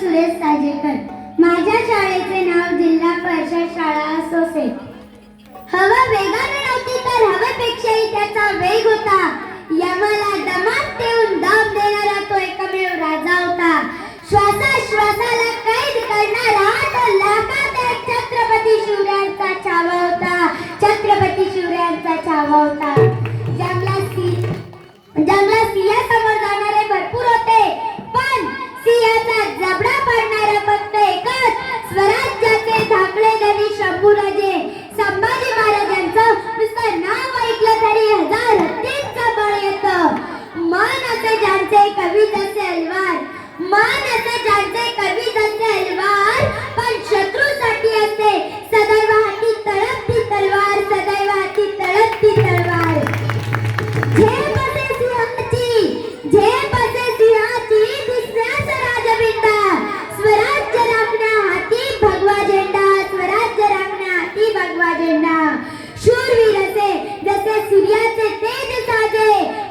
सुरेश साजेकर. माझ्या शाळेचे नाव जिल्हा परिषद शाळा असोसेट. हवा वेगाने नव्हती तर हवेपेक्षाही त्याचा वेग होता. यमाला दमात ठेवून दाब देणारा तो एकमेव राजा होता. श्वासाश्वासाला कैद करणारा तो लाखात एक छत्रपती शिवरायांचा छावा होता. छत्रपती शिवरायांचा छावा होता. जंगलात सिंहासमोर जाणारे भरपूर होते, पण सिंहाचा जबडा पाडणारा फक्त एकच, स्वराज्याचे धाकले धनी शंभूराजे. संभाजी महाराजांचं नुसतं नाव ऐकलं तरी हजार हत्तींचं बळ येतं. मान असे ज्यांचे कवी जसे अलवार, मान असे ज्यांचे कवी जसे अलवार, पण शत्रूसाठी असते सदैव हाती तळपती तलवार. सदैव हाती तळपती तलवार. झेप असे सिंहाची दुसऱ्याच राजबिंडा. स्वराज्य राखण्या हाती भगवा झेंडा. स्वराज्य राखण्या हाती भगवा झेंडा. शूरवीर असे जसे सूर्याचे तेज साजे,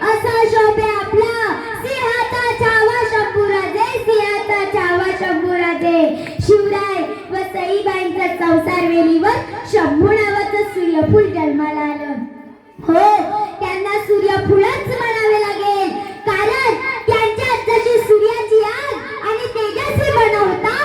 असा शोभे आपला सिंहाचा छावा शंभूराजे. सिंहाचा छावा शंभूराजे. शिवराय व सईबाईंच्या संसार वेलीवर शंभू नावाचं सूर्यफूल जन्माला आलं. हो, त्यांना सूर्यफूलच म्हणावे लागेल, कारण त्यांच्यात जशी सूर्याची आग आणि तेजस्वी मन होता,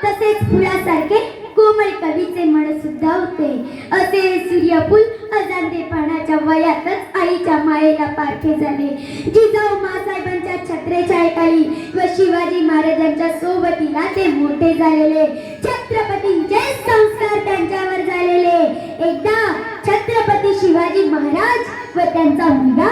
तसेच फुलासारखे कोमल कवीचे मन सुद्धा होते. असे सूर्यफूल अजाणतेपणाच्या वयातच आईच्या मायेला पारखे झाले. जिजाऊ मासाहेबांच्या छत्रेच्या एकाली व शिवाजी महाराजांच्या सोबतीला ते मोठे झालेले. छत्रपतींचे संस्कार त्यांच्यावर झालेले. एकदा छत्रपती शिवाजी महाराज व त्यांचा मुलगा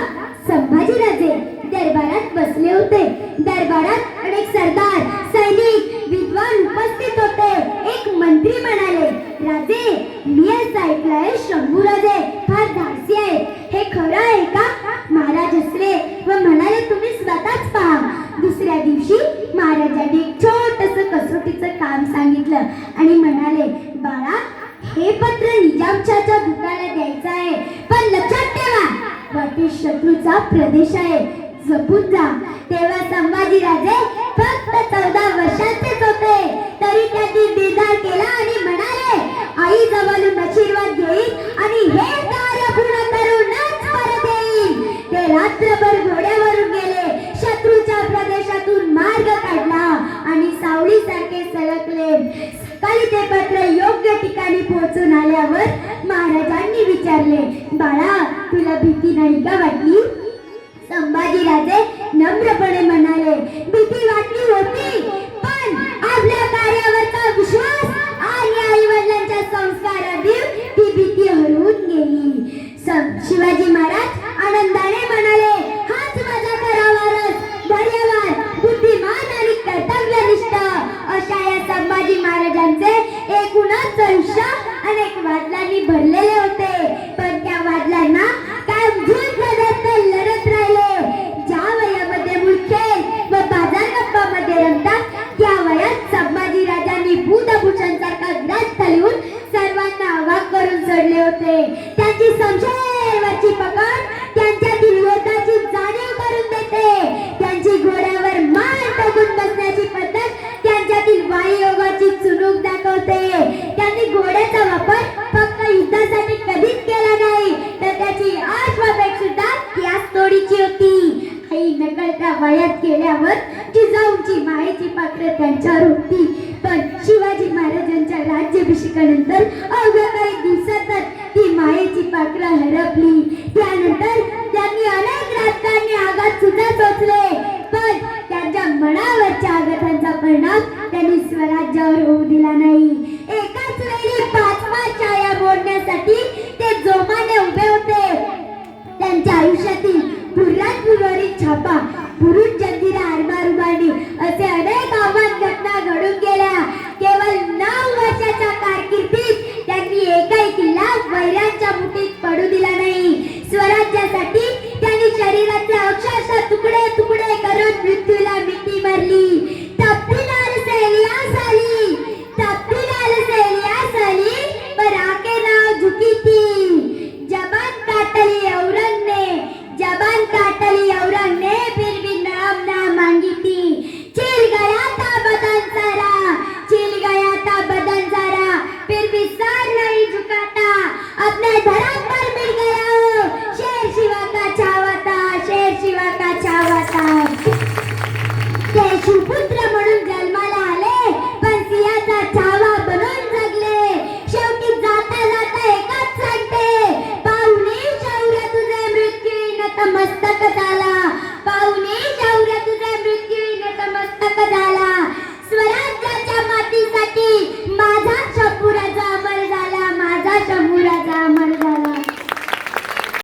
संभाजीराजे दरबारात बसले होते. दरबारात अनेक सरदार, सैनिक, विद्वान उपस्थित होते. एक मंत्री म्हणाले, राजे, मी असं ऐकलंय शंभूराजे फार धाडसी आहे, हे खरं आहे का? महाराज हसले व म्हणाले, तुम्ही स्वतःच पहा. दुसऱ्या दिवशी महाराजांनी एक छोटंसं कसोटीचं काम सांगितलं आणि म्हणाले, बाळा, हे पत्र निजामशाच्या दूताला द्यायचं आहे, पण लक्षात ठेवा, वाटेत शत्रूचा प्रदेश आहे, जपून जा. तेव्हा संभाजीराजे फक्त 14 वर्षाचेच होते, तरी त्यांनी निर्धार केला आणि म्हणाले, आई जवळून आशीर्वाद घेईन आणि हे कार्य पूर्ण करूनच परत येईन. ते रात्रभर घोड्यावरून गेले, शत्रूच्या प्रदेशातून मार्ग काढला आणि सावळीसारखे सलगले. सकाळी ते पत्र योग्य ठिकाणी पोहोचून आल्यावर महाराजांनी विचारले, बाळा, तुला भीती नाही का वाटली? संभाजीराजे नम्रपणे म्हणाले, भीती वाटली होती, पण आपल्या कार्यावरचा विश्वास आणि आई-वडिलांच्या संस्काराने ती भीती हरवून गेली. शिवाजी महाराज आनंदाने म्हणाले, हाच माझा खरा वारस, धैर्यवान, बुद्धिमान आणि कर्तव्यनिष्ठ. अशा या संभाजी महाराजांचे एकूणच आयुष्य अनेक वादलांनी भरलेले होते, पण त्या वादलांना काय झूज करत लढत राहिले. ज्या वयामध्ये मुलखेल व बाजार गप्पामध्ये रमतात, त्या वयात संभाजी राजांनी बुधभूषण सारखा ग्रंथ लिहून सर्वांना अवाक करून सोडले होते. त्यांची संशयावरची पकड त्यांच्यातील योद्धाची जाणीव करून देते. त्यांची घोड्यावर मान टाकून बसण्याची पद्धत त्यांच्यातील वायुयोगाची चुणूक दाखवते. त्यांनी घोड्याचा वापर फक्त युद्धासाठी कधीच केला नाही, तर त्याची अश्वपेक्ष सुद्धा त्याच तोडीची होती. आई नकळत्या वयात गेल्यावर जिजाऊंची मायेची पाखरे त्यांच्यावर होती, पण शिवाजी महाराजांच्या राज्याभिषेकानंतर अवघ्या काही दिवसातच ती मायेची पाखरं हरपली. त्यानंतर त्यांनी अनेक राजकारणी आघात सुद्धा सोचले, पण त्यांच्या मनावरच्या आघातांचा परिणाम त्यांनी स्वराज्यावर होऊ दिला नाही. एकाच वेळी 5 छाया मोडण्यासाठी ते जोमाने उभे होते. त्यांच्या आयुष्यातील पुराणपुरवरी छापा, पुरुष जंजिरा, आरमार उभारणी असे अनेक आव्हान घटना घडून गेल्या. केवळ 9 वर्षाच्या कारकिर्दीत त्यांनी एकही किल्ला वैरांच्या मुठीत पडू दिला नाही. स्वराज्यासाठी त्यांनी शरीराचे अक्षरशः तुकडे तुकडे करून मृत्यूला मिठी मारली.